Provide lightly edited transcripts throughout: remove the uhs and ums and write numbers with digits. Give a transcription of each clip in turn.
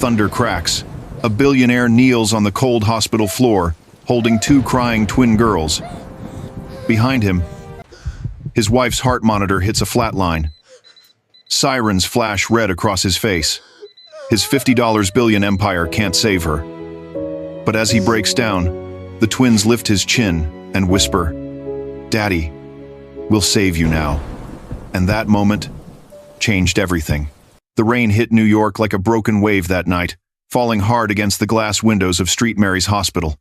thunder cracks. A billionaire kneels on the cold hospital floor, holding two crying twin girls. Behind him, his wife's heart monitor hits a flat line. Sirens flash red across his face. His $50 billion empire can't save her. But as he breaks down, the twins lift his chin and whisper, "Daddy, we'll save you now." And that moment changed everything. The rain hit New York like a broken wave that night, falling hard against the glass windows of St. Mary's Hospital.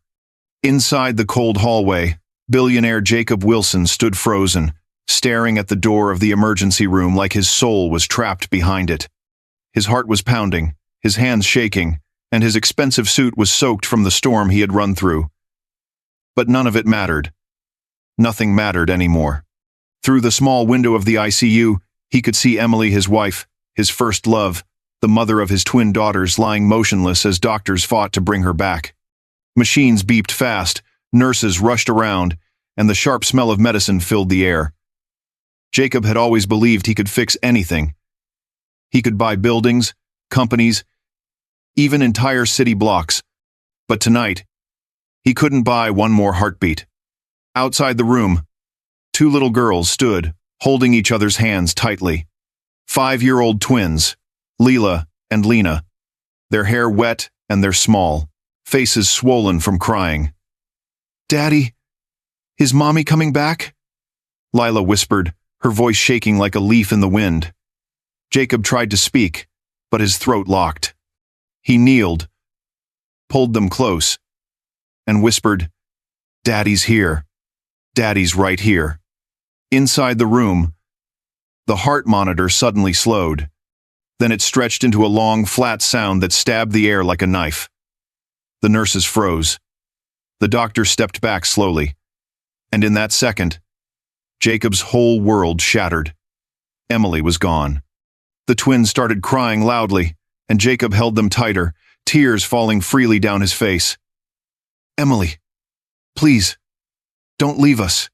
Inside the cold hallway, billionaire Jacob Wilson stood frozen, staring at the door of the emergency room like his soul was trapped behind it. His heart was pounding, his hands shaking, and his expensive suit was soaked from the storm he had run through. But none of it mattered. Nothing mattered anymore. Through the small window of the ICU, he could see Emily, his wife, his first love, the mother of his twin daughters, lying motionless as doctors fought to bring her back. Machines beeped fast, nurses rushed around, and the sharp smell of medicine filled the air. Jacob had always believed he could fix anything. He could buy buildings, companies, even entire city blocks. But tonight, he couldn't buy one more heartbeat. Outside the room, two little girls stood, holding each other's hands tightly. 5-year-old twins, Leela and Lena. Their hair wet and they're small, faces swollen from crying. "Daddy, is Mommy coming back?" Lila whispered, her voice shaking like a leaf in the wind. Jacob tried to speak, but his throat locked. He kneeled, pulled them close, and whispered, "Daddy's here. Daddy's right here." Inside the room, the heart monitor suddenly slowed. Then it stretched into a long, flat sound that stabbed the air like a knife. The nurses froze. The doctor stepped back slowly. And in that second, Jacob's whole world shattered. Emily was gone. The twins started crying loudly, and Jacob held them tighter, tears falling freely down his face. "Emily, please, don't leave us,"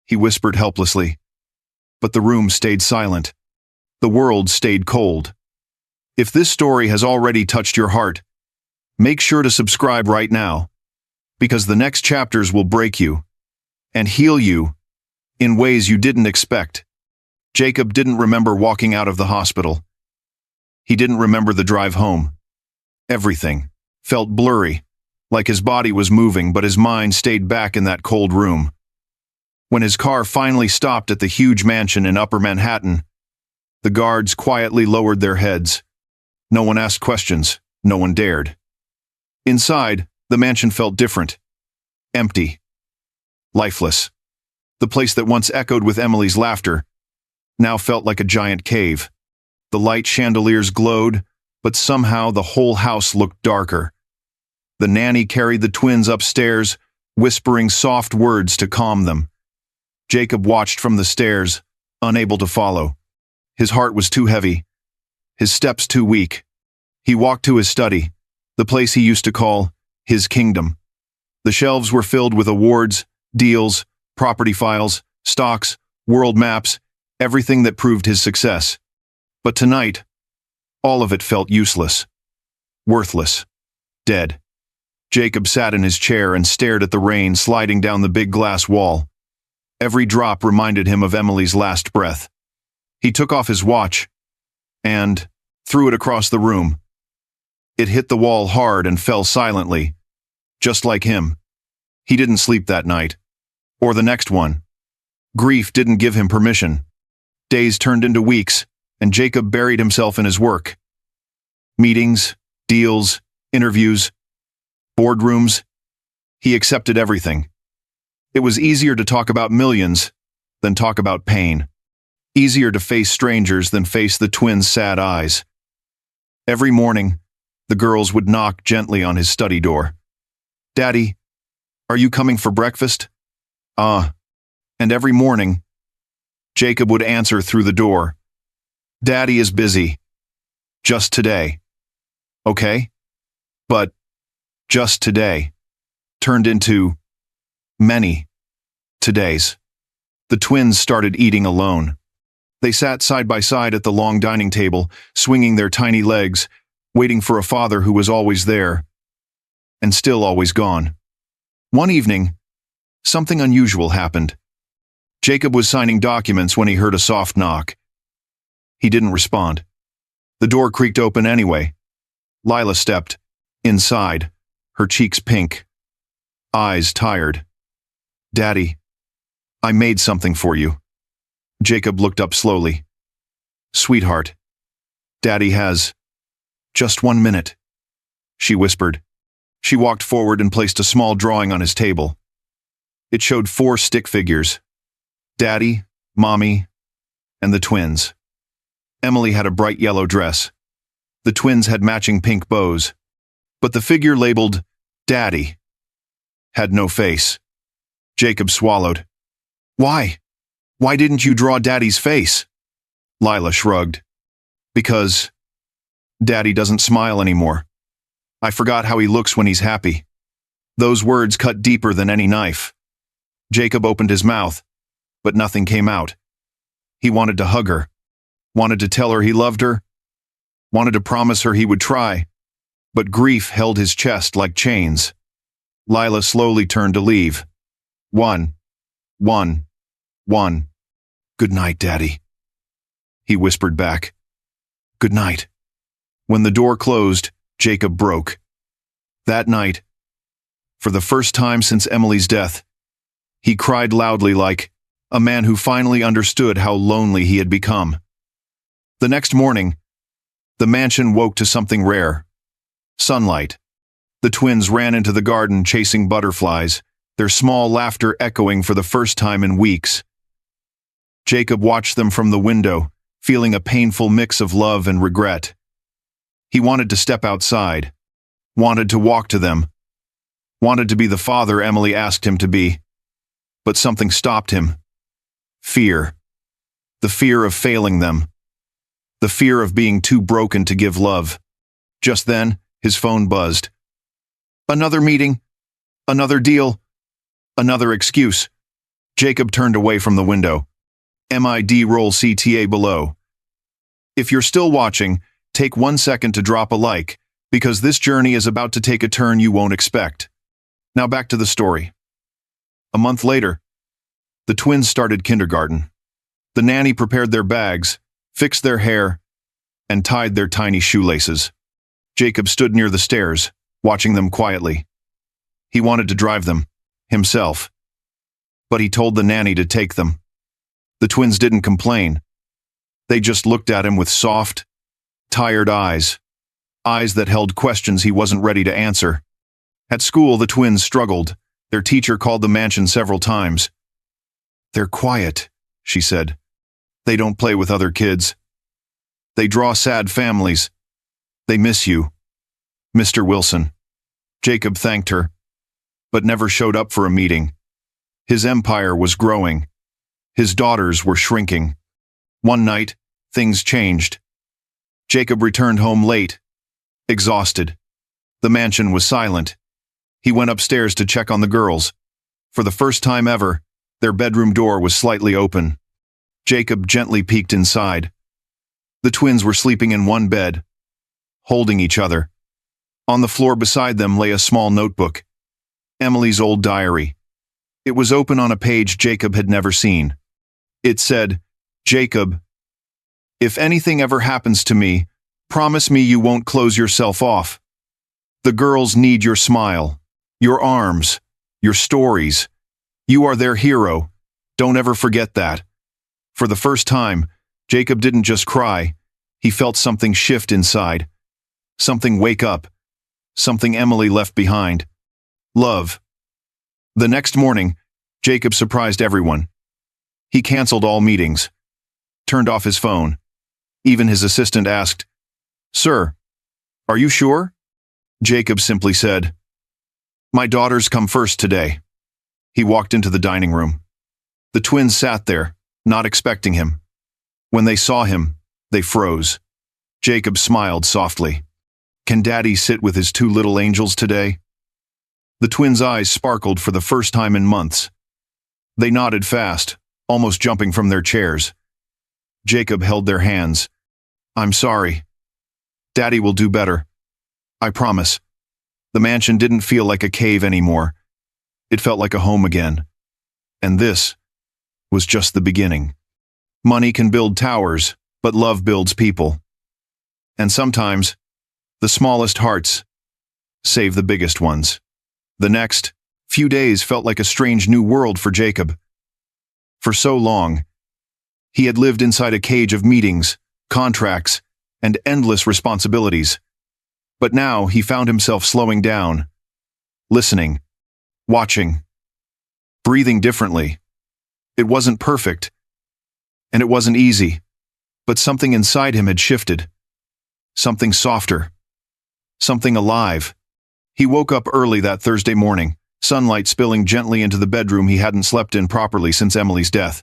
he whispered helplessly. But the room stayed silent. The world stayed cold. If this story has already touched your heart, make sure to subscribe right now, because the next chapters will break you and heal you in ways you didn't expect. Jacob didn't remember walking out of the hospital. He didn't remember the drive home. Everything felt blurry, like his body was moving, but his mind stayed back in that cold room. When his car finally stopped at the huge mansion in Upper Manhattan, the guards quietly lowered their heads. No one asked questions. No one dared. Inside, the mansion felt different. Empty. Lifeless. The place that once echoed with Emily's laughter now felt like a giant cave. The light chandeliers glowed, but somehow the whole house looked darker. The nanny carried the twins upstairs, whispering soft words to calm them. Jacob watched from the stairs, unable to follow. His heart was too heavy, his steps too weak. He walked to his study, the place he used to call his kingdom. The shelves were filled with awards, deals, property files, stocks, world maps, everything that proved his success. But tonight, all of it felt useless, worthless, dead. Jacob sat in his chair and stared at the rain sliding down the big glass wall. Every drop reminded him of Emily's last breath. He took off his watch and threw it across the room. It hit the wall hard and fell silently, just like him. He didn't sleep that night, or the next one. Grief didn't give him permission. Days turned into weeks, and Jacob buried himself in his work. Meetings, deals, interviews, boardrooms. He accepted everything. It was easier to talk about millions than talk about pain. Easier to face strangers than face the twins' sad eyes. Every morning, the girls would knock gently on his study door. "Daddy, are you coming for breakfast?" And every morning, Jacob would answer through the door, "Daddy is busy. Just today." Okay? But just today turned into many todays. The twins started eating alone. They sat side by side at the long dining table, swinging their tiny legs, waiting for a father who was always there, and still always gone. One evening, something unusual happened. Jacob was signing documents when he heard a soft knock. He didn't respond. The door creaked open anyway. Lila stepped inside, her cheeks pink, eyes tired. "Daddy, I made something for you." Jacob looked up slowly. "Sweetheart, Daddy has just 1 minute," she whispered. She walked forward and placed a small drawing on his table. It showed 4 stick figures: Daddy, Mommy, and the twins. Emily had a bright yellow dress. The twins had matching pink bows. But the figure labeled Daddy had no face. Jacob swallowed. "Why? Why didn't you draw Daddy's face?" Lila shrugged. "Because Daddy doesn't smile anymore. I forgot how he looks when he's happy." Those words cut deeper than any knife. Jacob opened his mouth, but nothing came out. He wanted to hug her, wanted to tell her he loved her, wanted to promise her he would try, but grief held his chest like chains. Lila slowly turned to leave. One. "Good night, Daddy," he whispered back. "Good night." When the door closed, Jacob broke. That night, for the first time since Emily's death, he cried loudly like a man who finally understood how lonely he had become. The next morning, the mansion woke to something rare: sunlight. The twins ran into the garden chasing butterflies, their small laughter echoing for the first time in weeks. Jacob watched them from the window, feeling a painful mix of love and regret. He wanted to step outside, wanted to walk to them, wanted to be the father Emily asked him to be. But something stopped him. Fear. The fear of failing them. The fear of being too broken to give love. Just then, his phone buzzed. Another meeting. Another deal. Another excuse. Jacob turned away from the window. Mid-roll CTA below. If you're still watching, take 1 second to drop a like, because this journey is about to take a turn you won't expect. Now back to the story. A month later, the twins started kindergarten. The nanny prepared their bags, fixed their hair, and tied their tiny shoelaces. Jacob stood near the stairs, watching them quietly. He wanted to drive them, himself. But he told the nanny to take them. The twins didn't complain. They just looked at him with soft, tired eyes. Eyes that held questions he wasn't ready to answer. At school, the twins struggled. Their teacher called the mansion several times. "They're quiet," she said. "They don't play with other kids. They draw sad families. They miss you, Mr. Wilson." Jacob thanked her, but never showed up for a meeting. His empire was growing. His daughters were shrinking. One night, things changed. Jacob returned home late, exhausted. The mansion was silent. He went upstairs to check on the girls. For the first time ever, their bedroom door was slightly open. Jacob gently peeked inside. The twins were sleeping in one bed, holding each other. On the floor beside them lay a small notebook, Emily's old diary. It was open on a page Jacob had never seen. It said, "Jacob, if anything ever happens to me, promise me you won't close yourself off. The girls need your smile, your arms, your stories. You are their hero. Don't ever forget that." For the first time, Jacob didn't just cry. He felt something shift inside. Something wake up. Something Emily left behind. Love. The next morning, Jacob surprised everyone. He canceled all meetings, turned off his phone. Even his assistant asked, "Sir, are you sure?" Jacob simply said, "My daughters come first today." He walked into the dining room. The twins sat there, not expecting him. When they saw him, they froze. Jacob smiled softly. "Can Daddy sit with his 2 little angels today?" The twins' eyes sparkled for the first time in months. They nodded fast, almost jumping from their chairs. Jacob held their hands. "I'm sorry. Daddy will do better." I promise. The mansion didn't feel like a cave anymore. It felt like a home again. And this was just the beginning. Money can build towers, but love builds people. And sometimes, the smallest hearts save the biggest ones. The next few days felt like a strange new world for Jacob. For so long, he had lived inside a cage of meetings, contracts, and endless responsibilities. But now he found himself slowing down, listening, watching, breathing differently. It wasn't perfect, and it wasn't easy, but something inside him had shifted. Something softer, something alive. He woke up early that Thursday morning, sunlight spilling gently into the bedroom he hadn't slept in properly since Emily's death.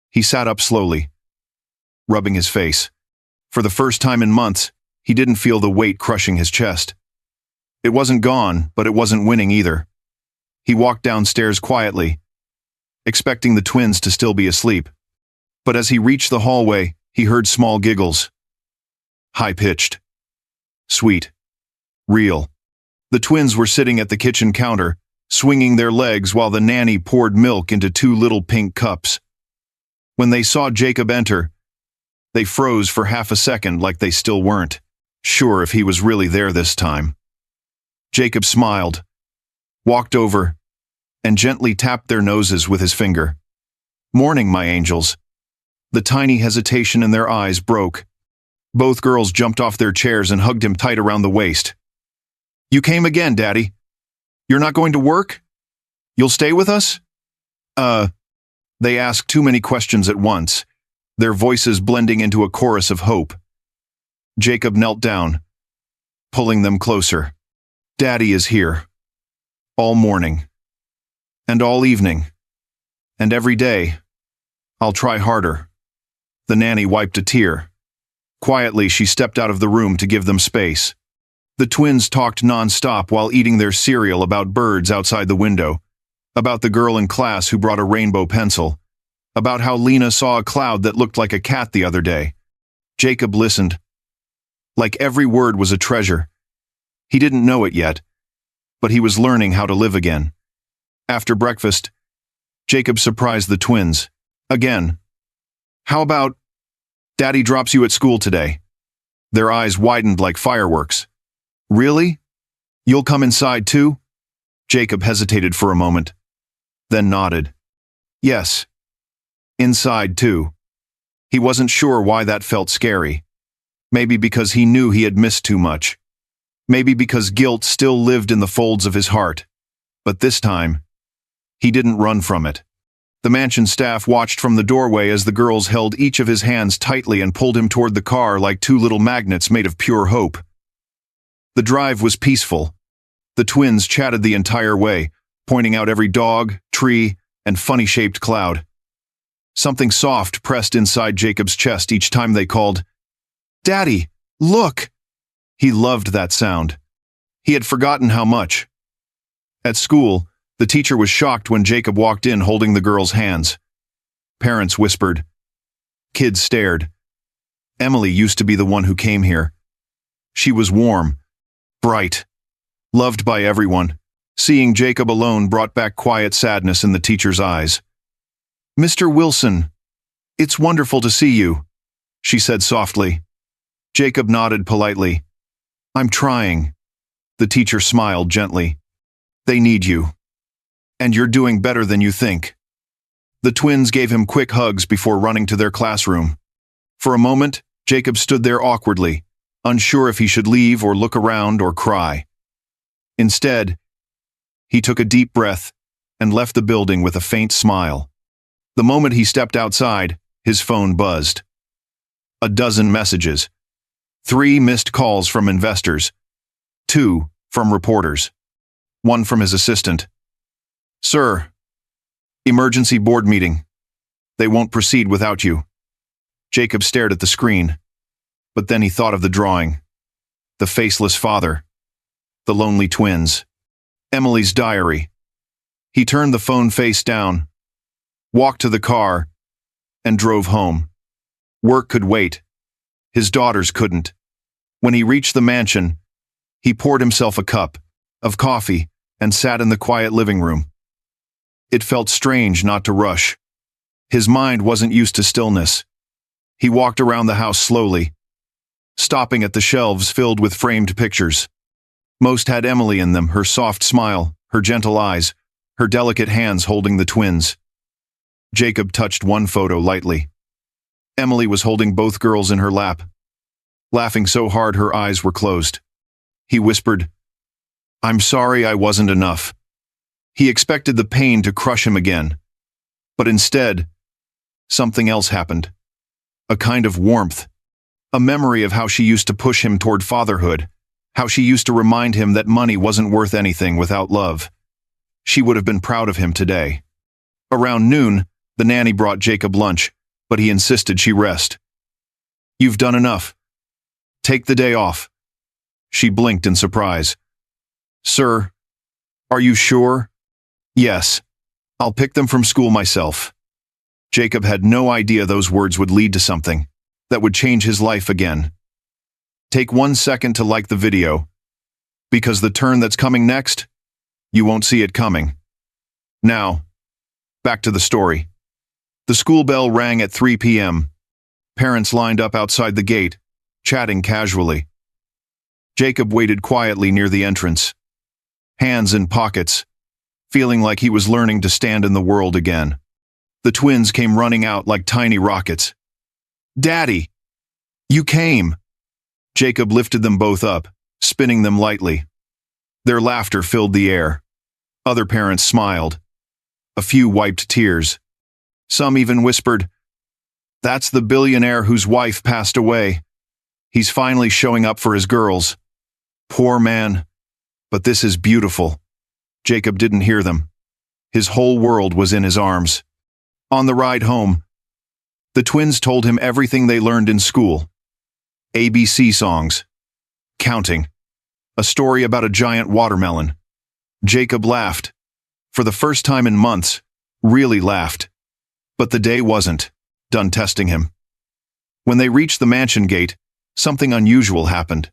He sat up slowly, rubbing his face. For the first time in months, he didn't feel the weight crushing his chest. It wasn't gone, but it wasn't winning either. He walked downstairs quietly, expecting the twins to still be asleep. But as he reached the hallway, he heard small giggles. High-pitched, sweet, real. The twins were sitting at the kitchen counter, swinging their legs while the nanny poured milk into 2 little pink cups. When they saw Jacob enter, they froze for half a second like they still weren't sure if he was really there this time. Jacob smiled, walked over, and gently tapped their noses with his finger. "Morning, my angels." The tiny hesitation in their eyes broke. Both girls jumped off their chairs and hugged him tight around the waist. "You came again, Daddy. You're not going to work? You'll stay with us?" They asked too many questions at once, their voices blending into a chorus of hope. Jacob knelt down, pulling them closer. "Daddy is here. All morning. And all evening. And every day. I'll try harder." The nanny wiped a tear. Quietly, she stepped out of the room to give them space. The twins talked non-stop while eating their cereal about birds outside the window, about the girl in class who brought a rainbow pencil, about how Lena saw a cloud that looked like a cat the other day. Jacob listened. Like every word was a treasure. He didn't know it yet, but he was learning how to live again. After breakfast, Jacob surprised the twins. Again. "How about Daddy drops you at school today?" Their eyes widened like fireworks. "Really? You'll come inside too?" Jacob hesitated for a moment, then nodded. Yes. Inside too. He wasn't sure why that felt scary. Maybe because he knew he had missed too much. Maybe because guilt still lived in the folds of his heart. But this time, he didn't run from it. The mansion staff watched from the doorway as the girls held each of his hands tightly and pulled him toward the car like 2 little magnets made of pure hope. The drive was peaceful. The twins chatted the entire way, pointing out every dog, tree, and funny-shaped cloud. Something soft pressed inside Jacob's chest each time they called, "Daddy, look!" He loved that sound. He had forgotten how much. At school, the teacher was shocked when Jacob walked in holding the girls' hands. Parents whispered. Kids stared. Emily used to be the one who came here. She was warm, bright, loved by everyone. Seeing Jacob alone brought back quiet sadness in the teacher's eyes. "Mr. Wilson, it's wonderful to see you," she said softly. Jacob nodded politely. "I'm trying." The teacher smiled gently. "They need you. And you're doing better than you think." The twins gave him quick hugs before running to their classroom. For a moment, Jacob stood there awkwardly, unsure if he should leave or look around or cry. Instead, he took a deep breath and left the building with a faint smile. The moment he stepped outside, his phone buzzed. A dozen messages. 3 missed calls from investors. 2 from reporters. 1 from his assistant. "Sir, emergency board meeting. They won't proceed without you." Jacob stared at the screen, but then he thought of the drawing. The faceless father. The lonely twins. Emily's diary. He turned the phone face down, walked to the car, and drove home. Work could wait. His daughters couldn't. When he reached the mansion, He poured himself a cup of coffee and sat in the quiet living room. It felt strange not to rush. His mind wasn't used to stillness. He walked around the house slowly, stopping at the shelves filled with framed pictures. Most had Emily in them, her soft smile, her gentle eyes, her delicate hands holding the twins. Jacob touched one photo lightly. Emily was holding both girls in her lap, laughing so hard her eyes were closed. He whispered, "I'm sorry I wasn't enough." He expected the pain to crush him again. But instead, something else happened. A kind of warmth. A memory of how she used to push him toward fatherhood. How she used to remind him that money wasn't worth anything without love. She would have been proud of him today. Around noon, the nanny brought Jacob lunch, but he insisted she rest. "You've done enough. Take the day off." She blinked in surprise. "Sir, are you sure?" "Yes. I'll pick them from school myself." Jacob had no idea those words would lead to something that would change his life again. Take 1 second to like the video, because the turn that's coming next, you won't see it coming. Now, back to the story. The school bell rang at 3 p.m. Parents lined up outside the gate, chatting casually. Jacob waited quietly near the entrance, hands in pockets, feeling like he was learning to stand in the world again. The twins came running out like tiny rockets. "Daddy! You came!" Jacob lifted them both up, spinning them lightly. Their laughter filled the air. Other parents smiled. A few wiped tears. Some even whispered, "That's the billionaire whose wife passed away. He's finally showing up for his girls. Poor man. But this is beautiful." Jacob didn't hear them. His whole world was in his arms. On the ride home, the twins told him everything they learned in school. ABC songs, counting, a story about a giant watermelon. Jacob laughed. For the first time in months, really laughed. But the day wasn't done testing him. When they reached the mansion gate, something unusual happened.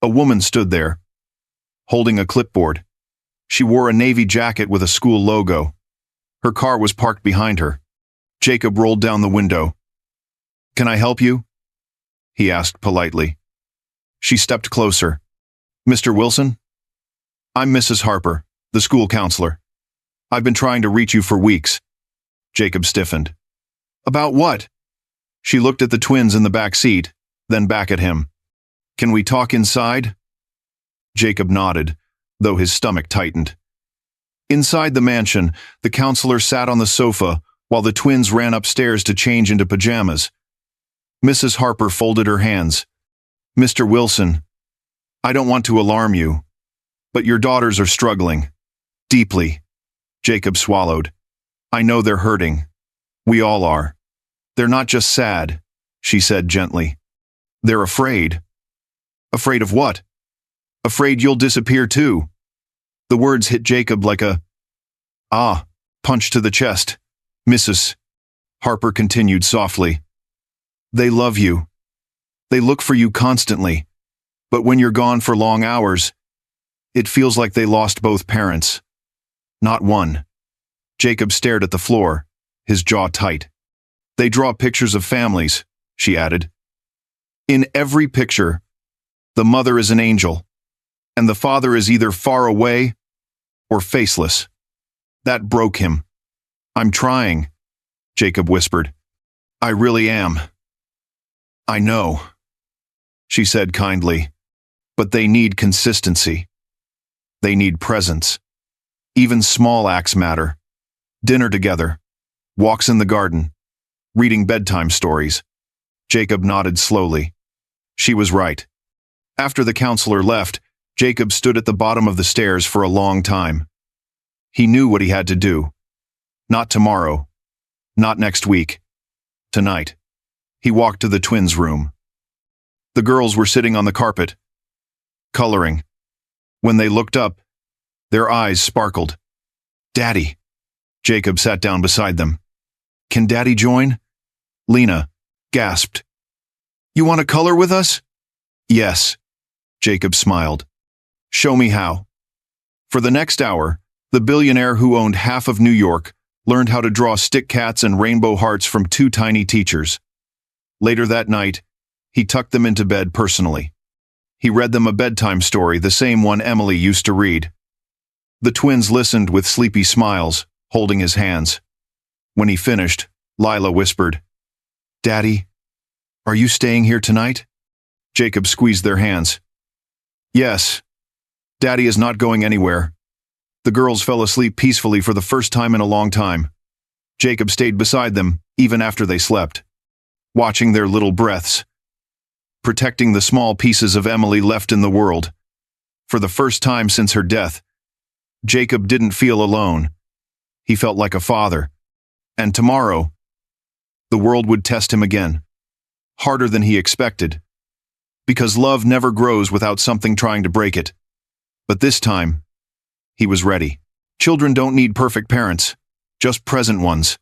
A woman stood there, holding a clipboard. She wore a navy jacket with a school logo. Her car was parked behind her. Jacob rolled down the window. "Can I help you?" he asked politely. She stepped closer. "Mr. Wilson? I'm Mrs. Harper, the school counselor. I've been trying to reach you for weeks." Jacob stiffened. "About what?" She looked at the twins in the back seat, then back at him. "Can we talk inside?" Jacob nodded, though his stomach tightened. Inside the mansion, the counselor sat on the sofa while the twins ran upstairs to change into pajamas. Mrs. Harper folded her hands. "Mr. Wilson, I don't want to alarm you, but your daughters are struggling. Deeply." Jacob swallowed. "I know they're hurting. We all are. They're not just sad," she said gently. "They're afraid." "Afraid of what?" "Afraid you'll disappear too." The words hit Jacob like a punch to the chest. "Mrs. Harper continued softly. They love you. They look for you constantly. But when you're gone for long hours, it feels like they lost both parents. Not one." Jacob stared at the floor, his jaw tight. "They draw pictures of families," she added. "In every picture, the mother is an angel, and the father is either far away or faceless." That broke him. "I'm trying," Jacob whispered. "I really am." "I know," she said kindly, "but they need consistency. They need presence. Even small acts matter. Dinner together, walks in the garden, reading bedtime stories." Jacob nodded slowly. She was right. After the counselor left, Jacob stood at the bottom of the stairs for a long time. He knew what he had to do. Not tomorrow. Not next week. Tonight. He walked to the twins' room. The girls were sitting on the carpet, coloring. When they looked up, their eyes sparkled. "Daddy." Jacob sat down beside them. "Can Daddy join?" Lena gasped. "You want to color with us?" "Yes." Jacob smiled. Show me how. For the next hour, the billionaire who owned half of New York learned how to draw stick cats and rainbow hearts from two tiny teachers. Later that night, he tucked them into bed personally. He read them a bedtime story, the same one Emily used to read. The twins listened with sleepy smiles, holding his hands. When he finished, Lila whispered, "Daddy, are you staying here tonight?" Jacob squeezed their hands. "Yes. Daddy is not going anywhere." The girls fell asleep peacefully for the first time in a long time. Jacob stayed beside them, even after they slept, watching their little breaths, protecting the small pieces of Emily left in the world. For the first time since her death, Jacob didn't feel alone. He felt like a father. And tomorrow, the world would test him again, harder than he expected. Because love never grows without something trying to break it. But this time, he was ready. Children don't need perfect parents, just present ones.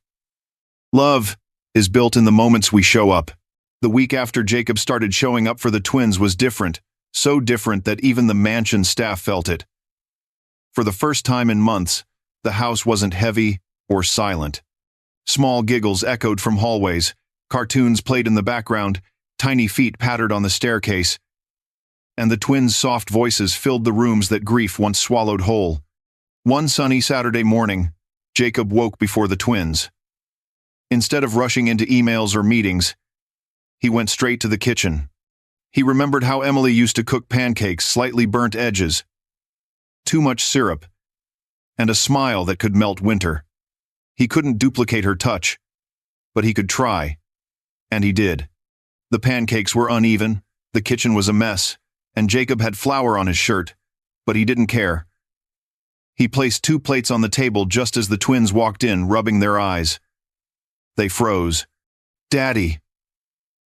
Love is built in the moments we show up. The week after Jacob started showing up for the twins was different, so different that even the mansion staff felt it. For the first time in months, the house wasn't heavy or silent. Small giggles echoed from hallways, cartoons played in the background, tiny feet pattered on the staircase, and the twins' soft voices filled the rooms that grief once swallowed whole. One sunny Saturday morning, Jacob woke before the twins. Instead of rushing into emails or meetings, he went straight to the kitchen. He remembered how Emily used to cook pancakes, slightly burnt edges, too much syrup, and a smile that could melt winter. He couldn't duplicate her touch, but he could try, and he did. The pancakes were uneven, the kitchen was a mess, and Jacob had flour on his shirt, but he didn't care. He placed 2 plates on the table just as the twins walked in, rubbing their eyes. They froze. "Daddy,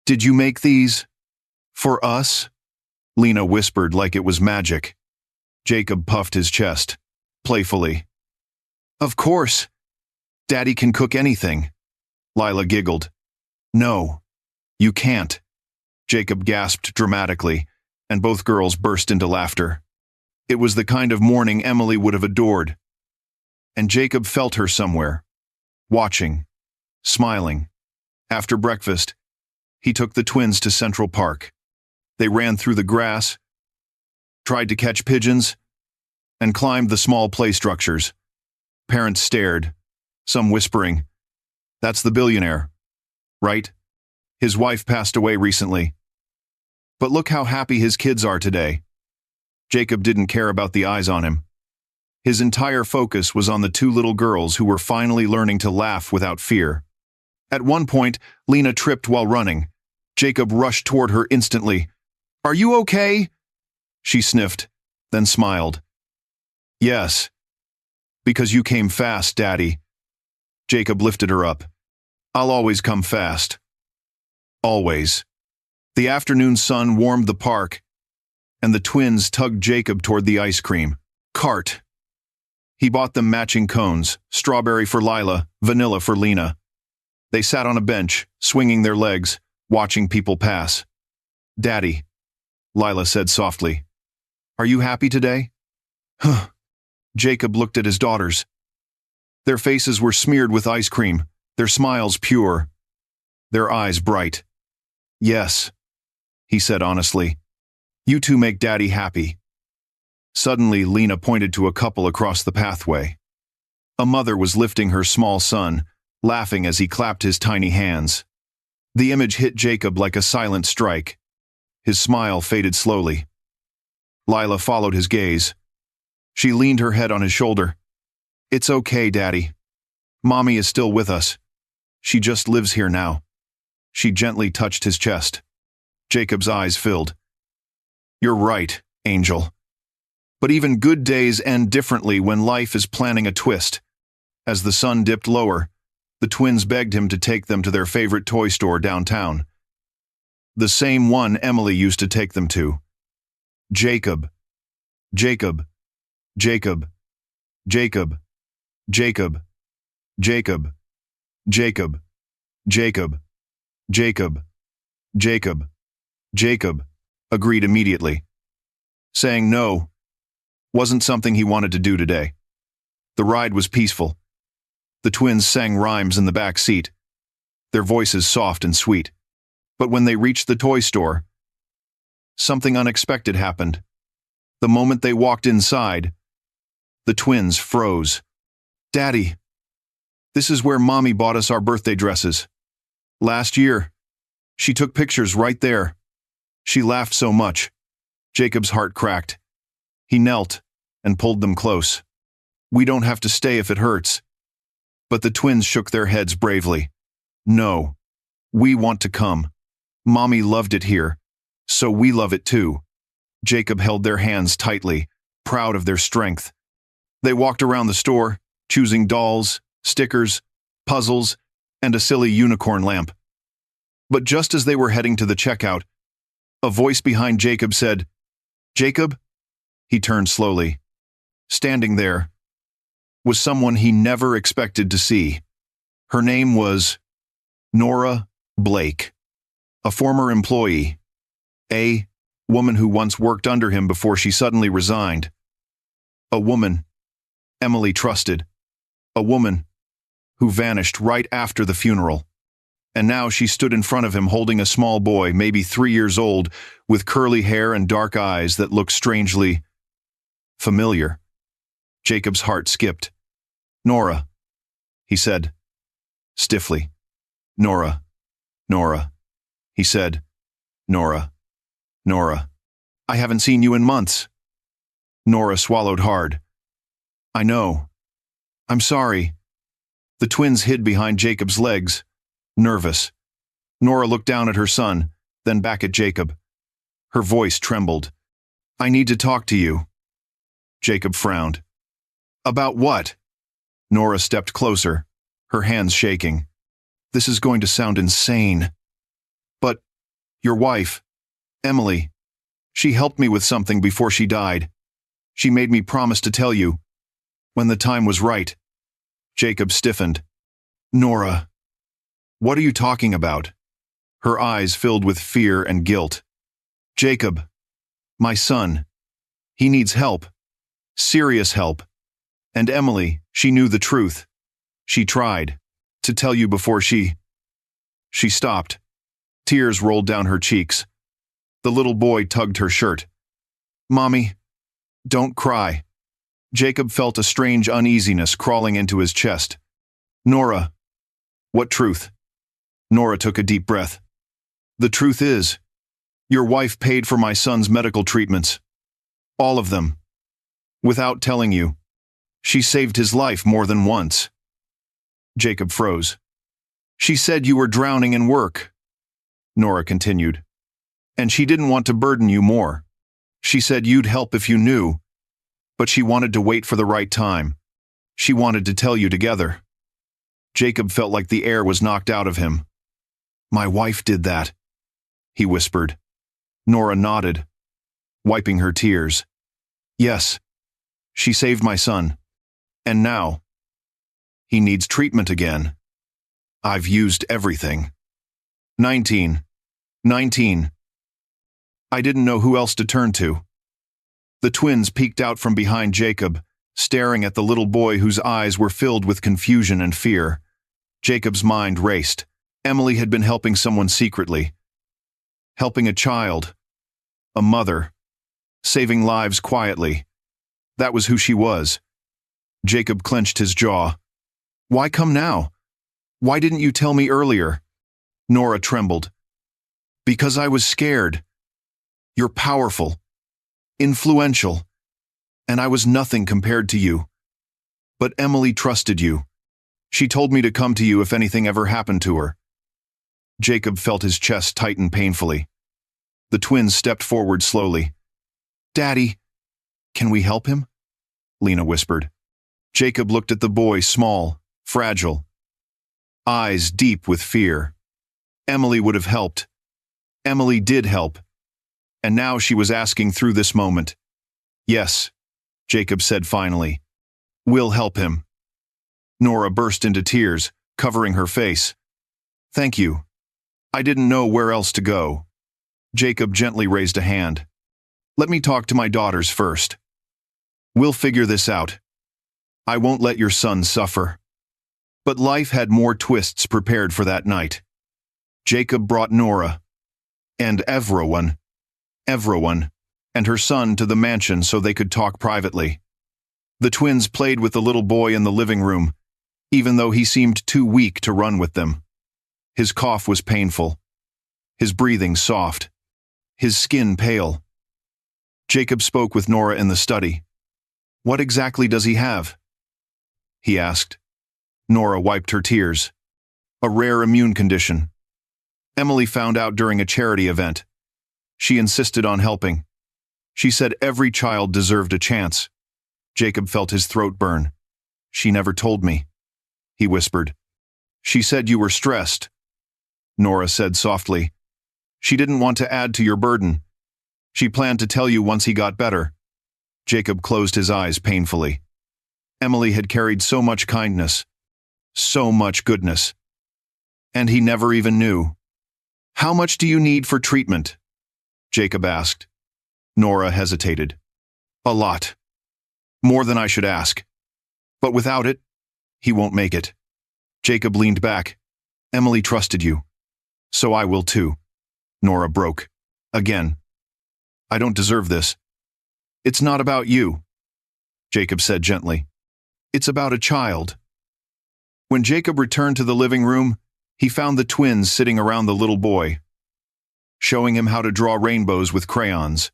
did you make these for us?" Lena whispered like it was magic. Jacob puffed his chest, playfully. "Of course. Daddy can cook anything." Lila giggled. "No, you can't." Jacob gasped dramatically, and both girls burst into laughter. It was the kind of morning Emily would have adored. And Jacob felt her somewhere, watching, smiling. After breakfast, he took the twins to Central Park. They ran through the grass, tried to catch pigeons, and climbed the small play structures. Parents stared, some whispering, "That's the billionaire, right? His wife passed away recently. But look how happy his kids are today." Jacob didn't care about the eyes on him. His entire focus was on the 2 little girls who were finally learning to laugh without fear. At one point, Lena tripped while running. Jacob rushed toward her instantly. "Are you okay?" She sniffed, then smiled. "Yes. Because you came fast, Daddy." Jacob lifted her up. "I'll always come fast. Always." The afternoon sun warmed the park, and the twins tugged Jacob toward the ice cream cart. He bought them matching cones, strawberry for Lila, vanilla for Lena. They sat on a bench, swinging their legs, watching people pass. "Daddy," Lila said softly, "are you happy today?" "Huh." Jacob looked at his daughters. Their faces were smeared with ice cream, their smiles pure, their eyes bright. "Yes," he said honestly. "You two make Daddy happy." Suddenly, Lena pointed to a couple across the pathway. A mother was lifting her small son, laughing as he clapped his tiny hands. The image hit Jacob like a silent strike. His smile faded slowly. Lila followed his gaze. She leaned her head on his shoulder. "It's okay, Daddy. Mommy is still with us. She just lives here now." She gently touched his chest. Jacob's eyes filled. "You're right, Angel. But even good days end differently when life is planning a twist." As the sun dipped lower, the twins begged him to take them to their favorite toy store downtown. The same one Emily used to take them to. Jacob. Jacob. Jacob. Jacob. Jacob. Jacob. Jacob. Jacob. Jacob. Jacob. Jacob agreed immediately, saying no, Wasn't something he wanted to do today. The ride was peaceful. The twins sang rhymes in the back seat, their voices soft and sweet. But when they reached the toy store, something unexpected happened. The moment they walked inside, the twins froze. "Daddy, this is where Mommy bought us our birthday dresses. Last year. She took pictures right there." She laughed so much. Jacob's heart cracked. He knelt and pulled them close. "We don't have to stay if it hurts." But the twins shook their heads bravely. "No, we want to come. Mommy loved it here, so we love it too." Jacob held their hands tightly, proud of their strength. They walked around the store, choosing dolls, stickers, puzzles, and a silly unicorn lamp. But just as they were heading to the checkout, a voice behind Jacob said, "Jacob?" He turned slowly. Standing there was someone he never expected to see. Her name was Nora Blake, a former employee, a woman who once worked under him before she suddenly resigned. A woman Emily trusted. A woman who vanished right after the funeral. And now she stood in front of him holding a small boy, maybe 3 years old, with curly hair and dark eyes that looked strangely familiar. Jacob's heart skipped. "Nora," he said, stiffly. "Nora, Nora," he said. "Nora, Nora. I haven't seen you in months." Nora swallowed hard. "I know. I'm sorry." The twins hid behind Jacob's legs, nervous. Nora looked down at her son, then back at Jacob. Her voice trembled. "I need to talk to you." Jacob frowned. "About what?" Nora stepped closer, her hands shaking. "This is going to sound insane. But your wife, Emily, she helped me with something before she died. She made me promise to tell you when the time was right." Jacob stiffened. "Nora, what are you talking about?" Her eyes filled with fear and guilt. "Jacob, my son, he needs help. Serious help. And Emily, she knew the truth. She tried to tell you before she stopped." Tears rolled down her cheeks. The little boy tugged her shirt. "Mommy, don't cry." Jacob felt a strange uneasiness crawling into his chest. "Nora, what truth?" Nora took a deep breath. "The truth is, your wife paid for my son's medical treatments. All of them. Without telling you. She saved his life more than once." Jacob froze. "She said you were drowning in work," Nora continued. "And she didn't want to burden you more. She said you'd help if you knew, but she wanted to wait for the right time. She wanted to tell you together." Jacob felt like the air was knocked out of him. "My wife did that," he whispered. Nora nodded, wiping her tears. "Yes, she saved my son. And now, he needs treatment again. I've used everything. 19. I didn't know who else to turn to." The twins peeked out from behind Jacob, staring at the little boy whose eyes were filled with confusion and fear. Jacob's mind raced. Emily had been helping someone secretly. Helping a child. A mother. Saving lives quietly. That was who she was. Jacob clenched his jaw. "Why come now? Why didn't you tell me earlier?" Nora trembled. "Because I was scared. You're powerful. Influential. And I was nothing compared to you. But Emily trusted you. She told me to come to you if anything ever happened to her." Jacob felt his chest tighten painfully. The twins stepped forward slowly. "Daddy, can we help him?" Lena whispered. Jacob looked at the boy, small, fragile, eyes deep with fear. Emily would have helped. Emily did help. And now she was asking through this moment. "Yes," Jacob said finally. "We'll help him." Nora burst into tears, covering her face. "Thank you. I didn't know where else to go." Jacob gently raised a hand. "Let me talk to my daughters first." We'll figure this out. I won't let your son suffer." But life had more twists prepared for that night. Jacob brought Nora and everyone, and her son to the mansion so they could talk privately. The twins played with the little boy in the living room, even though he seemed too weak to run with them. His cough was painful, his breathing soft, his skin pale. Jacob spoke with Nora in the study. "What exactly does he have?" he asked. Nora wiped her tears. "A rare immune condition. Emily found out during a charity event. She insisted on helping. She said every child deserved a chance." Jacob felt his throat burn. "She never told me," he whispered. "She said you were stressed," Nora said softly. "She didn't want to add to your burden. She planned to tell you once he got better." Jacob closed his eyes painfully. Emily had carried so much kindness, so much goodness. And he never even knew. "How much do you need for treatment?" Jacob asked. Nora hesitated. "A lot. More than I should ask. But without it, he won't make it." Jacob leaned back. "Emily trusted you. So I will too." Nora broke. Again. "I don't deserve this." "It's not about you," Jacob said gently. "It's about a child." When Jacob returned to the living room, he found the twins sitting around the little boy, showing him how to draw rainbows with crayons.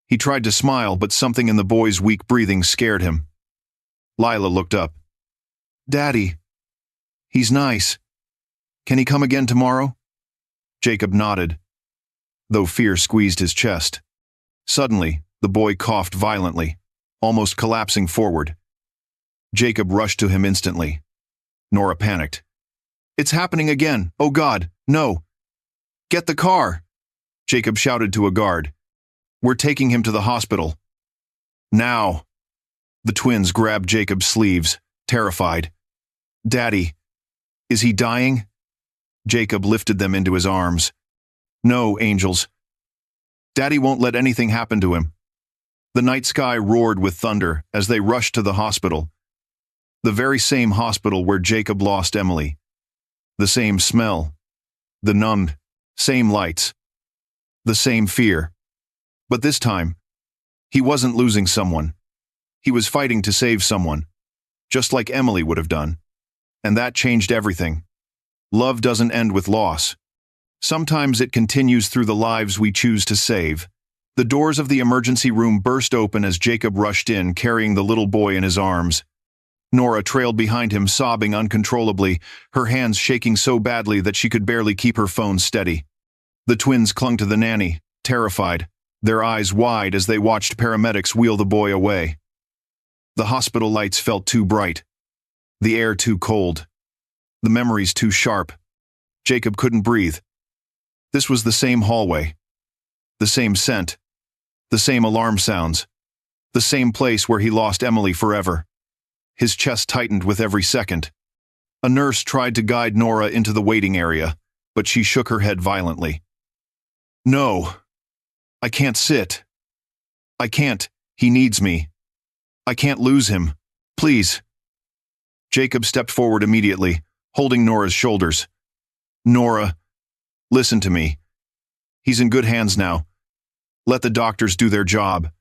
He tried to smile, but something in the boy's weak breathing scared him. Lila looked up. "Daddy, he's nice. Can he come again tomorrow?" Jacob nodded, though fear squeezed his chest. Suddenly, the boy coughed violently, almost collapsing forward. Jacob rushed to him instantly. Nora panicked. "It's happening again! Oh God, no! Get the car!" Jacob shouted to a guard. "We're taking him to the hospital. Now!" The twins grabbed Jacob's sleeves, terrified. "Daddy, is he dying?" Jacob lifted them into his arms. "No, angels. Daddy won't let anything happen to him." The night sky roared with thunder as they rushed to the hospital. The very same hospital where Jacob lost Emily. The same smell. The numbed, same lights. The same fear. But this time, he wasn't losing someone. He was fighting to save someone, just like Emily would have done. And that changed everything. Love doesn't end with loss. Sometimes it continues through the lives we choose to save. The doors of the emergency room burst open as Jacob rushed in, carrying the little boy in his arms. Nora trailed behind him, sobbing uncontrollably, her hands shaking so badly that she could barely keep her phone steady. The twins clung to the nanny, terrified, their eyes wide as they watched paramedics wheel the boy away. The hospital lights felt too bright, the air too cold, the memories too sharp. Jacob couldn't breathe. This was the same hallway, the same scent, the same alarm sounds, the same place where he lost Emily forever. His chest tightened with every second. A nurse tried to guide Nora into the waiting area, but she shook her head violently. "No, I can't sit. I can't. He needs me. I can't lose him. Please." Jacob stepped forward immediately, holding Nora's shoulders. "Nora, listen to me. He's in good hands now. Let the doctors do their job."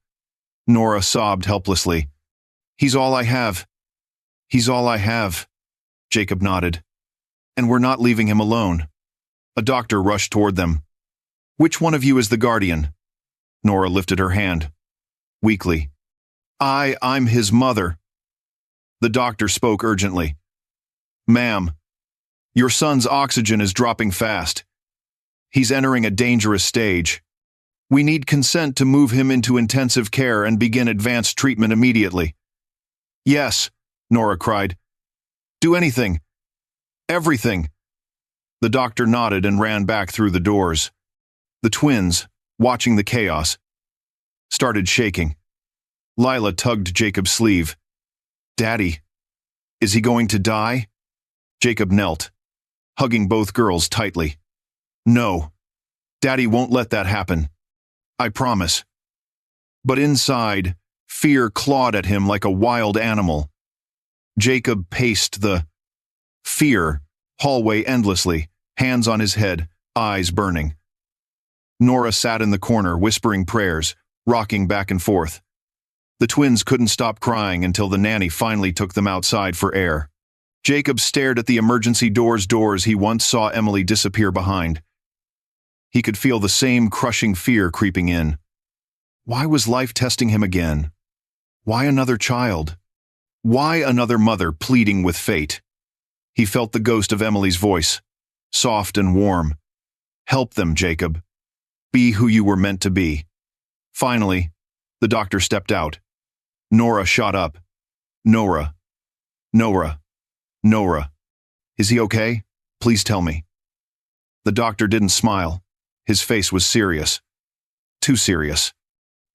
Nora sobbed helplessly. "He's all I have. He's all I have." Jacob nodded. "And we're not leaving him alone." A doctor rushed toward them. "Which one of you is the guardian?" Nora lifted her hand. Weakly. I'm his mother." The doctor spoke urgently. "Ma'am, your son's oxygen is dropping fast. He's entering a dangerous stage. We need consent to move him into intensive care and begin advanced treatment immediately." "Yes," Nora cried. "Do anything. Everything." The doctor nodded and ran back through the doors. The twins, watching the chaos, started shaking. Lila tugged Jacob's sleeve. "Daddy, is he going to die?" Jacob knelt, hugging both girls tightly. "No, Daddy won't let that happen. I promise." But inside, Fear clawed at him like a wild animal. Jacob paced the fear hallway endlessly, hands on his head, eyes burning. Nora sat in the corner, whispering prayers, rocking back and forth. The twins couldn't stop crying until the nanny finally took them outside for air. Jacob stared at the emergency doors he once saw Emily disappear behind. He could feel the same crushing fear creeping in. Why was life testing him again? Why another child? Why another mother pleading with fate? He felt the ghost of Emily's voice, soft and warm. Help them, Jacob. Be who you were meant to be. Finally, the doctor stepped out. Nora shot up. Nora. Nora. Nora. Is he okay? Please tell me. The doctor didn't smile. His face was serious. Too serious.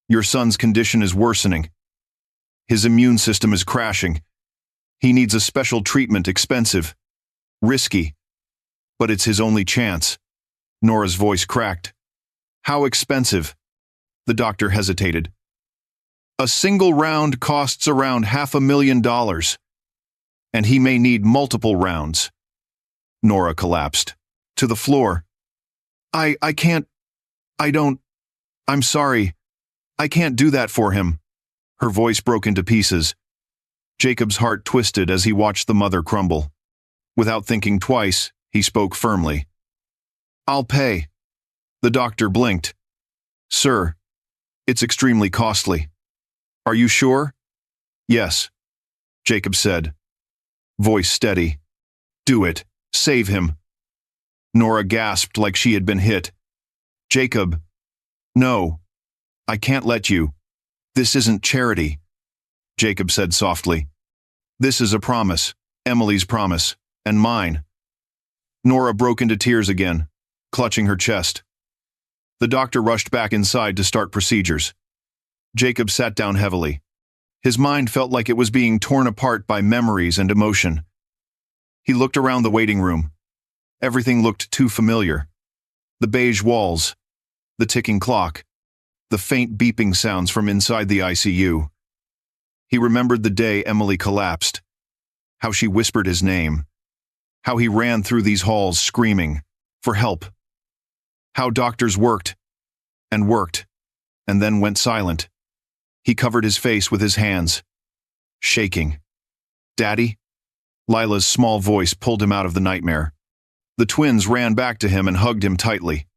Your son's condition is worsening. His immune system is crashing. He needs a special treatment, expensive, risky. But it's his only chance. Nora's voice cracked. How expensive? The doctor hesitated. A single round costs around $500,000. And he may need multiple rounds. Nora collapsed. To the floor. I'm sorry. I can't do that for him. Her voice broke into pieces. Jacob's heart twisted as he watched the mother crumble. Without thinking twice, he spoke firmly. I'll pay. The doctor blinked. Sir, it's extremely costly. Are you sure? Yes, Jacob said. Voice steady. Do it. Save him. Nora gasped like she had been hit. Jacob. No. I can't let you. This isn't charity. Jacob said softly. This is a promise. Emily's promise. And mine. Nora broke into tears again, clutching her chest. The doctor rushed back inside to start procedures. Jacob sat down heavily. His mind felt like it was being torn apart by memories and emotion. He looked around the waiting room. Everything looked too familiar. The beige walls, the ticking clock, the faint beeping sounds from inside the ICU. He remembered the day Emily collapsed, how she whispered his name, how he ran through these halls screaming for help, how doctors worked, and then went silent. He covered his face with his hands, shaking. Daddy? Lila's small voice pulled him out of the nightmare. The twins ran back to him and hugged him tightly.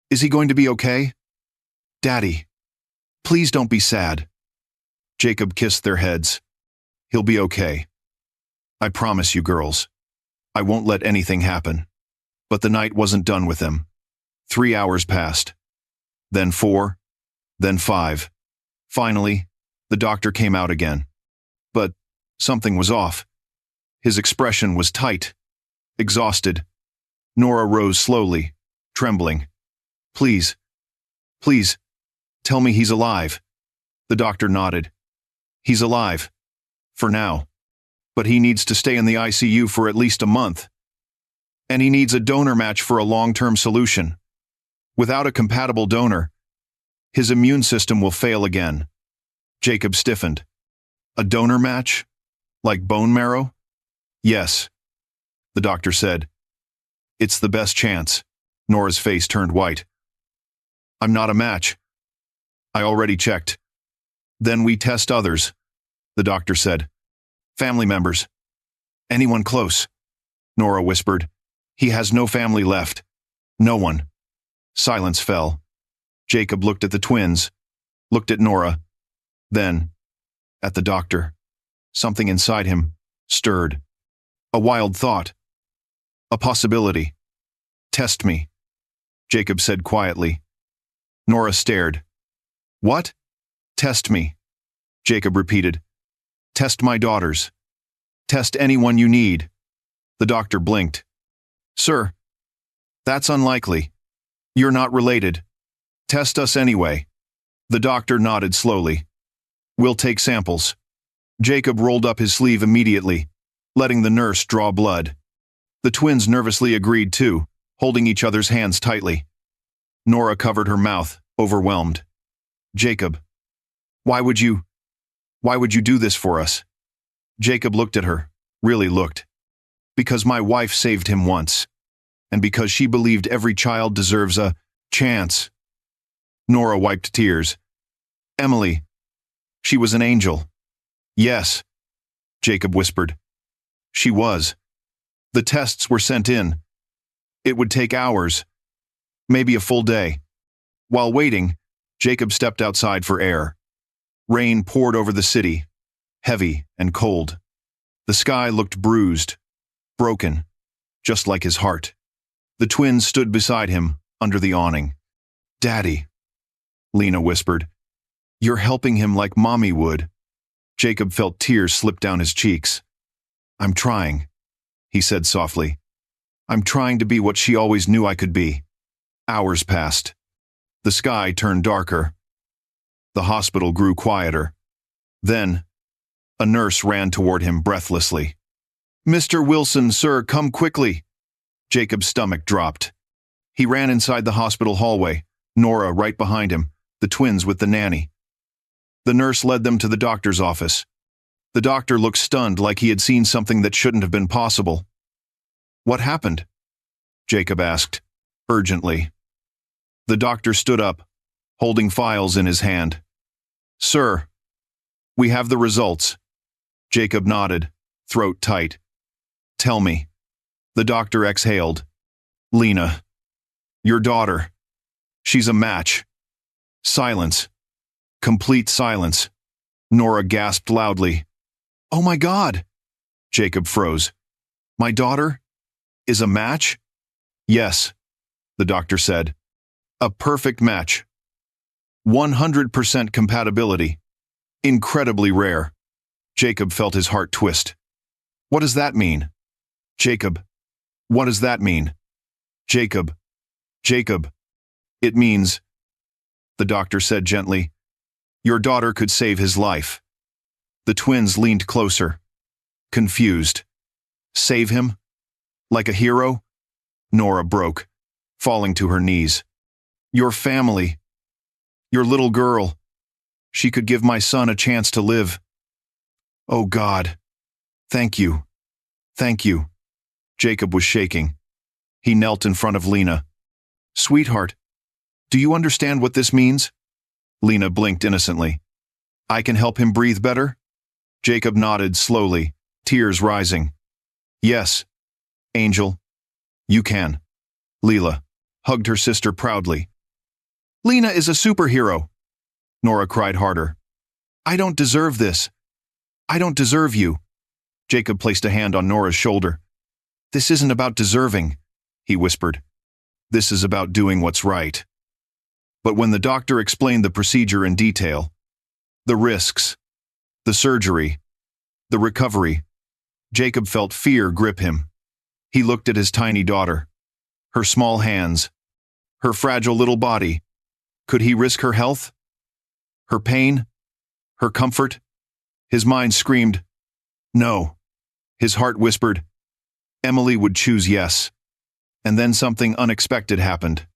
Is he going to be okay? Daddy, please don't be sad. Jacob kissed their heads. He'll be okay. I promise you, girls. I won't let anything happen. But the night wasn't done with them. 3 hours passed. Then 4. Then 5. Finally, the doctor came out again. But something was off. His expression was tight, exhausted. Nora rose slowly, trembling. Please, tell me he's alive. The doctor nodded. He's alive. For now. But he needs to stay in the ICU for at least a month. And he needs a donor match for a long-term solution. Without a compatible donor, his immune system will fail again. Jacob stiffened. A donor match? Like bone marrow? Yes, the doctor said. It's the best chance. Nora's face turned white. I'm not a match. I already checked. Then we test others, the doctor said. Family members. Anyone close. Nora whispered. He has no family left. No one. Silence fell. Jacob looked at the twins, looked at Nora, then at the doctor. Something inside him stirred. A wild thought. A possibility. Test me, Jacob said quietly. Nora stared. What? Test me, Jacob repeated. Test my daughters. Test anyone you need. The doctor blinked. Sir, that's unlikely. You're not related. Test us anyway. The doctor nodded slowly. We'll take samples. Jacob rolled up his sleeve immediately, letting the nurse draw blood. The twins nervously agreed too, holding each other's hands tightly. Nora covered her mouth, overwhelmed. Jacob, why would you? Why would you do this for us? Jacob looked at her, really looked. Because my wife saved him once. And because she believed every child deserves a chance. Nora wiped tears. Emily. She was an angel. Yes, Jacob whispered. She was. The tests were sent in. It would take hours, maybe a full day. While waiting, Jacob stepped outside for air. Rain poured over the city, heavy and cold. The sky looked bruised, broken, just like his heart. The twins stood beside him, under the awning. Daddy, Lena whispered. You're helping him like Mommy would. Jacob felt tears slip down his cheeks. I'm trying, he said softly. I'm trying to be what she always knew I could be. Hours passed. The sky turned darker. The hospital grew quieter. Then, a nurse ran toward him breathlessly. Mr. Wilson, sir, come quickly. Jacob's stomach dropped. He ran inside the hospital hallway, Nora right behind him, the twins with the nanny. The nurse led them to the doctor's office. The doctor looked stunned, like he had seen something that shouldn't have been possible. What happened? Jacob asked, urgently. The doctor stood up, holding files in his hand. Sir, we have the results. Jacob nodded, throat tight. Tell me. The doctor exhaled. Lena. Your daughter. She's a match. Silence. Complete silence. Nora gasped loudly. Oh my God! Jacob froze. My daughter? Is a match? Yes, the doctor said. A perfect match. 100% compatibility. Incredibly rare. Jacob felt his heart twist. What does that mean? Jacob. What does that mean? Jacob. Jacob. It means, the doctor said gently, your daughter could save his life. The twins leaned closer, confused. Save him? Like a hero? Nora broke, falling to her knees. Your family. Your little girl. She could give my son a chance to live. Oh God. Thank you. Thank you. Jacob was shaking. He knelt in front of Lena. Sweetheart, do you understand what this means? Lena blinked innocently. I can help him breathe better? Jacob nodded slowly, tears rising. Yes, Angel, you can. Leela hugged her sister proudly. Lena is a superhero, Nora cried harder. I don't deserve this. I don't deserve you. Jacob placed a hand on Nora's shoulder. This isn't about deserving, he whispered. This is about doing what's right. But when the doctor explained the procedure in detail, the risks, the surgery, the recovery, Jacob felt fear grip him. He looked at his tiny daughter, her small hands, her fragile little body. Could he risk her health? Her pain? Her comfort? His mind screamed, no. His heart whispered, Emily would choose yes. And then something unexpected happened.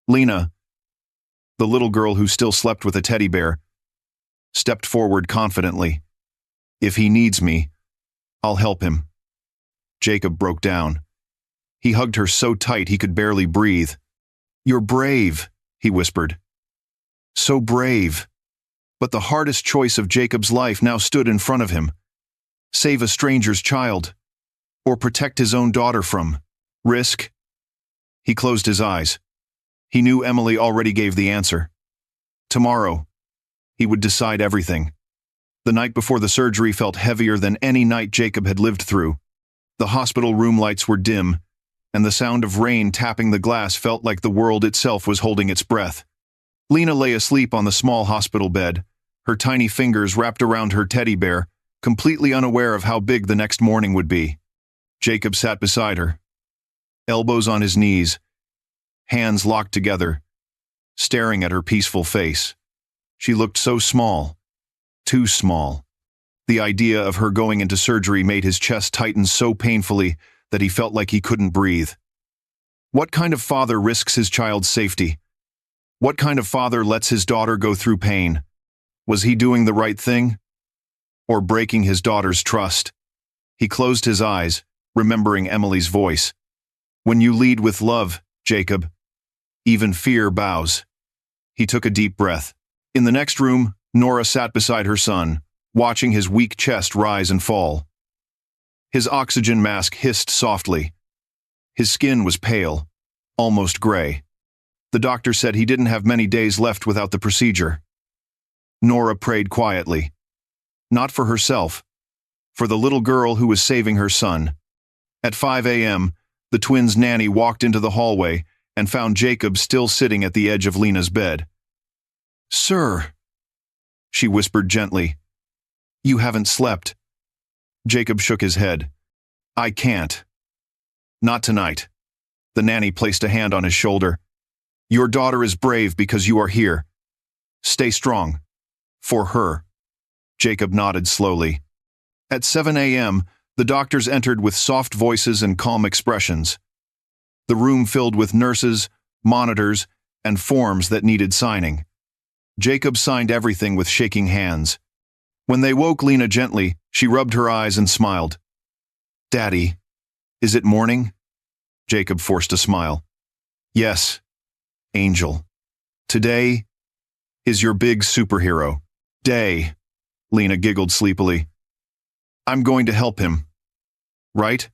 Lena, the little girl who still slept with a teddy bear, stepped forward confidently. If he needs me, I'll help him. Jacob broke down. He hugged her so tight he could barely breathe. You're brave, he whispered. So brave. But the hardest choice of Jacob's life now stood in front of him. Save a stranger's child, or protect his own daughter from risk. He closed his eyes. He knew Emily already gave the answer. Tomorrow, he would decide everything. The night before the surgery felt heavier than any night Jacob had lived through. The hospital room lights were dim, and the sound of rain tapping the glass felt like the world itself was holding its breath. Lena lay asleep on the small hospital bed, her tiny fingers wrapped around her teddy bear, completely unaware of how big the next morning would be. Jacob sat beside her, elbows on his knees, hands locked together, staring at her peaceful face. She looked so small, too small. The idea of her going into surgery made his chest tighten so painfully that he felt like he couldn't breathe. What kind of father risks his child's safety? What kind of father lets his daughter go through pain? Was he doing the right thing? or breaking his daughter's trust. He closed his eyes, remembering Emily's voice. When you lead with love, Jacob, even fear bows. He took a deep breath. In the next room, Nora sat beside her son, watching his weak chest rise and fall. His oxygen mask hissed softly. His skin was pale, almost gray. The doctor said he didn't have many days left without the procedure. Nora prayed quietly. Not for herself, for the little girl who was saving her son. At 5 a.m., the twins' nanny walked into the hallway and found Jacob still sitting at the edge of Lena's bed. "Sir," she whispered gently, "you haven't slept." Jacob shook his head. "I can't. Not tonight." The nanny placed a hand on his shoulder. "Your daughter is brave because you are here. Stay strong. For her." Jacob nodded slowly. At 7 a.m., the doctors entered with soft voices and calm expressions. The room filled with nurses, monitors, and forms that needed signing. Jacob signed everything with shaking hands. When they woke Lena gently, she rubbed her eyes and smiled. "Daddy, is it morning?" Jacob forced a smile. "Yes, Angel. Today is your big superhero day," Lena giggled sleepily. "I'm going to help him. Right?"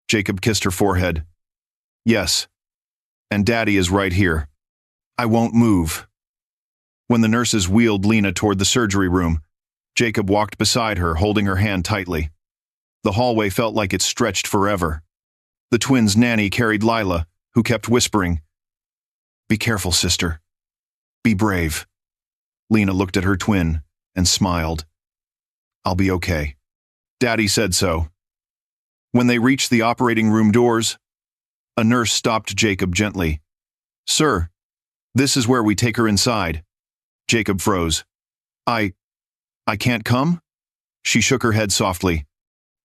Jacob kissed her forehead. "Yes. And Daddy is right here. I won't move." When the nurses wheeled Lena toward the surgery room, Jacob walked beside her, holding her hand tightly. The hallway felt like it stretched forever. The twins' nanny carried Lila, who kept whispering, "Be careful, sister. Be brave." Lena looked at her twin and smiled. "I'll be okay. Daddy said so." When they reached the operating room doors, a nurse stopped Jacob gently. "Sir, this is where we take her inside." Jacob froze. I can't come?" She shook her head softly.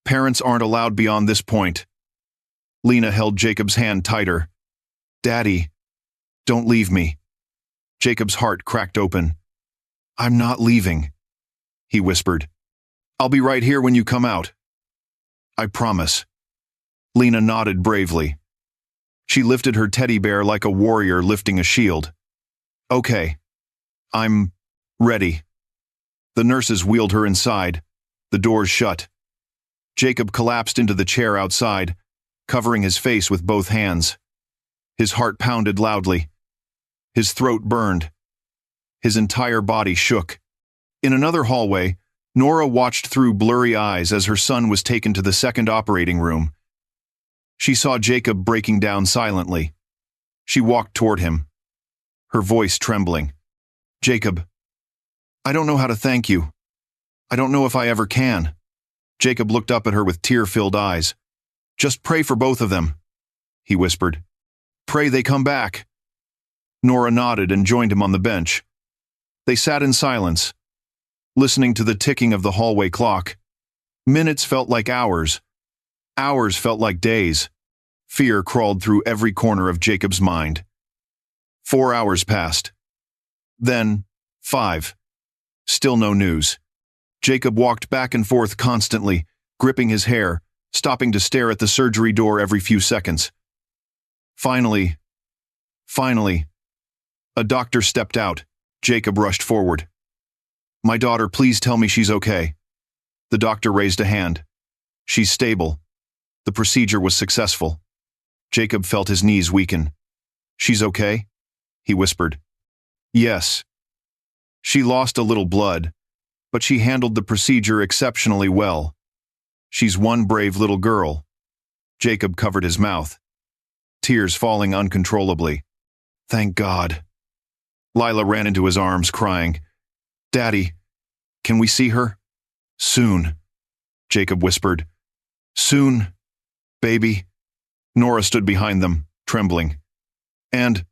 "Parents aren't allowed beyond this point." Lena held Jacob's hand tighter. "Daddy, don't leave me." Jacob's heart cracked open. "I'm not leaving," he whispered. "I'll be right here when you come out." "I promise." Lena nodded bravely. She lifted her teddy bear like a warrior lifting a shield. "Okay. I'm ready." The nurses wheeled her inside. The doors shut. Jacob collapsed into the chair outside, covering his face with both hands. His heart pounded loudly. His throat burned. His entire body shook. In another hallway, Nora watched through blurry eyes as her son was taken to the second operating room. She saw Jacob breaking down silently. She walked toward him, her voice trembling. "Jacob, I don't know how to thank you. I don't know if I ever can." Jacob looked up at her with tear-filled eyes. "Just pray for both of them," he whispered. "Pray they come back." Nora nodded and joined him on the bench. They sat in silence, listening to the ticking of the hallway clock. Minutes felt like hours. Hours felt like days. Fear crawled through every corner of Jacob's mind. 4 hours passed. Then, 5. Still no news. Jacob walked back and forth constantly, gripping his hair, stopping to stare at the surgery door every few seconds. Finally, a doctor stepped out. Jacob rushed forward. "My daughter, please tell me she's okay." The doctor raised a hand. "She's stable. The procedure was successful." Jacob felt his knees weaken. "She's okay?" he whispered. "Yes. She lost a little blood, but she handled the procedure exceptionally well. She's one brave little girl." Jacob covered his mouth, tears falling uncontrollably. "Thank God." Lila ran into his arms, crying, "Daddy, can we see her?" "Soon," Jacob whispered. "Soon, baby." Nora stood behind them, trembling. "And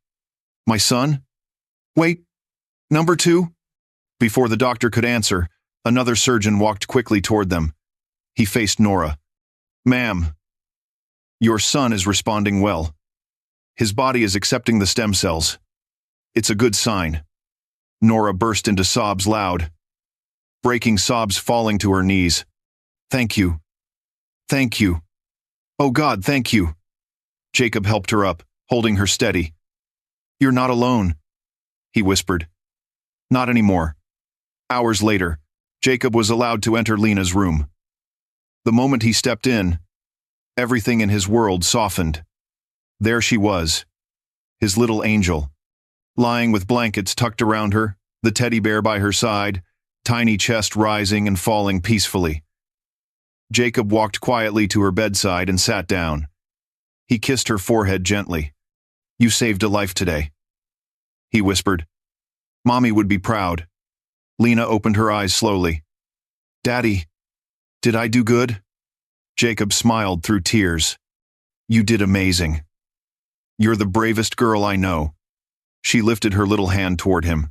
my son? Wait, number 2? Before the doctor could answer, another surgeon walked quickly toward them. He faced Nora. "Ma'am, your son is responding well. His body is accepting the stem cells. It's a good sign." Nora burst into sobs loud. breaking sobs falling to her knees. Thank you. Thank you. Oh God, thank you. Jacob helped her up, holding her steady. You're not alone, he whispered. Not anymore. Hours later, Jacob was allowed to enter Lena's room. The moment he stepped in, everything in his world softened. There she was, his little angel, lying with blankets tucked around her, the teddy bear by her side, tiny chest rising and falling peacefully. Jacob walked quietly to her bedside and sat down. He kissed her forehead gently. You saved a life today, he whispered. Mommy would be proud. Lena opened her eyes slowly. Daddy, did I do good? Jacob smiled through tears. You did amazing. You're the bravest girl I know. She lifted her little hand toward him.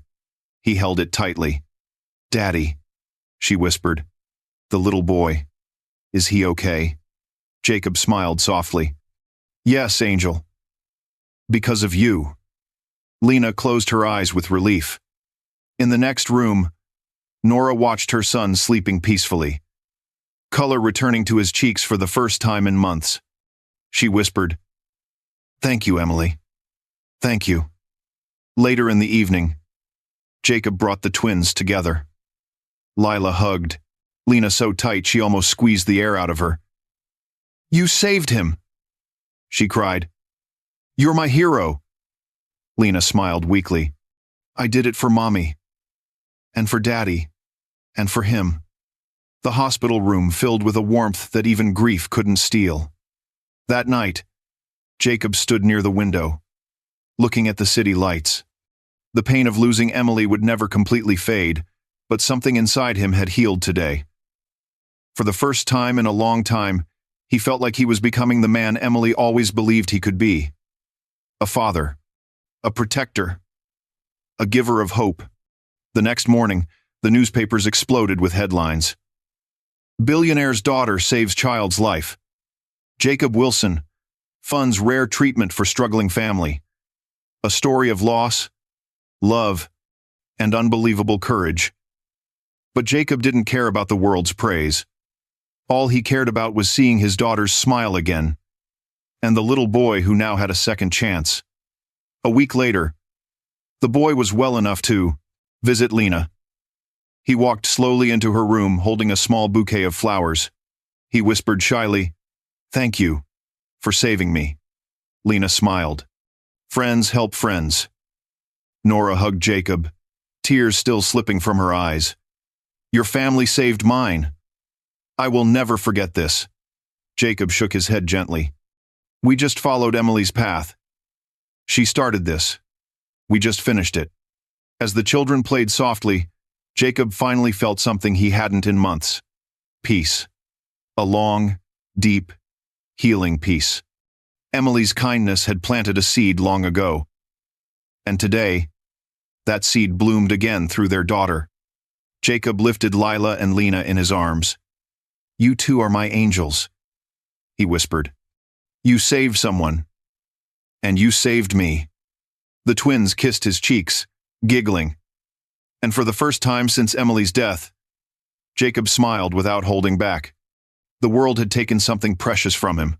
He held it tightly. Daddy, she whispered. The little boy. Is he okay? Jacob smiled softly. Yes, Angel. Because of you. Lena closed her eyes with relief. In the next room, Nora watched her son sleeping peacefully, color returning to his cheeks for the first time in months. She whispered, Thank you, Emily. Thank you. Later in the evening, Jacob brought the twins together. Lila hugged Lena so tight she almost squeezed the air out of her. You saved him, she cried. You're my hero. Lena smiled weakly. I did it for Mommy. And for Daddy. And for him. The hospital room filled with a warmth that even grief couldn't steal. That night, Jacob stood near the window, looking at the city lights. The pain of losing Emily would never completely fade, but something inside him had healed today. For the first time in a long time, he felt like he was becoming the man Emily always believed he could be. A father. A protector. A giver of hope. The next morning, the newspapers exploded with headlines. Billionaire's daughter saves child's life. Jacob Wilson funds rare treatment for struggling family. A story of loss, love, and unbelievable courage. But Jacob didn't care about the world's praise. All he cared about was seeing his daughters smile again, and the little boy who now had a second chance. A week later, the boy was well enough to visit Lena. He walked slowly into her room holding a small bouquet of flowers. He whispered shyly, Thank you for saving me. Lena smiled. Friends help friends. Nora hugged Jacob, tears still slipping from her eyes. Your family saved mine. I will never forget this. Jacob shook his head gently. We just followed Emily's path. She started this. We just finished it. As the children played softly, Jacob finally felt something he hadn't in months. Peace. A long, deep, healing peace. Emily's kindness had planted a seed long ago. And today, that seed bloomed again through their daughter. Jacob lifted Lila and Lena in his arms. You two are my angels, he whispered. You saved someone. And you saved me. The twins kissed his cheeks, giggling. And for the first time since Emily's death, Jacob smiled without holding back. The world had taken something precious from him.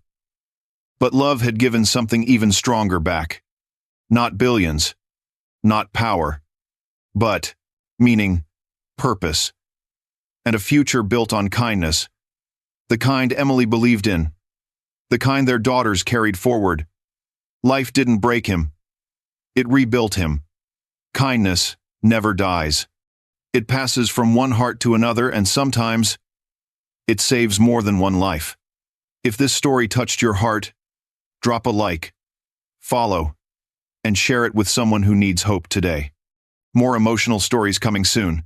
But love had given something even stronger back. Not billions, not power, but meaning, purpose, and a future built on kindness, the kind Emily believed in, the kind their daughters carried forward. Life didn't break him. It rebuilt him. Kindness never dies. It passes from one heart to another, and sometimes it saves more than one life. If this story touched your heart, drop a like, follow, and share it with someone who needs hope today. More emotional stories coming soon.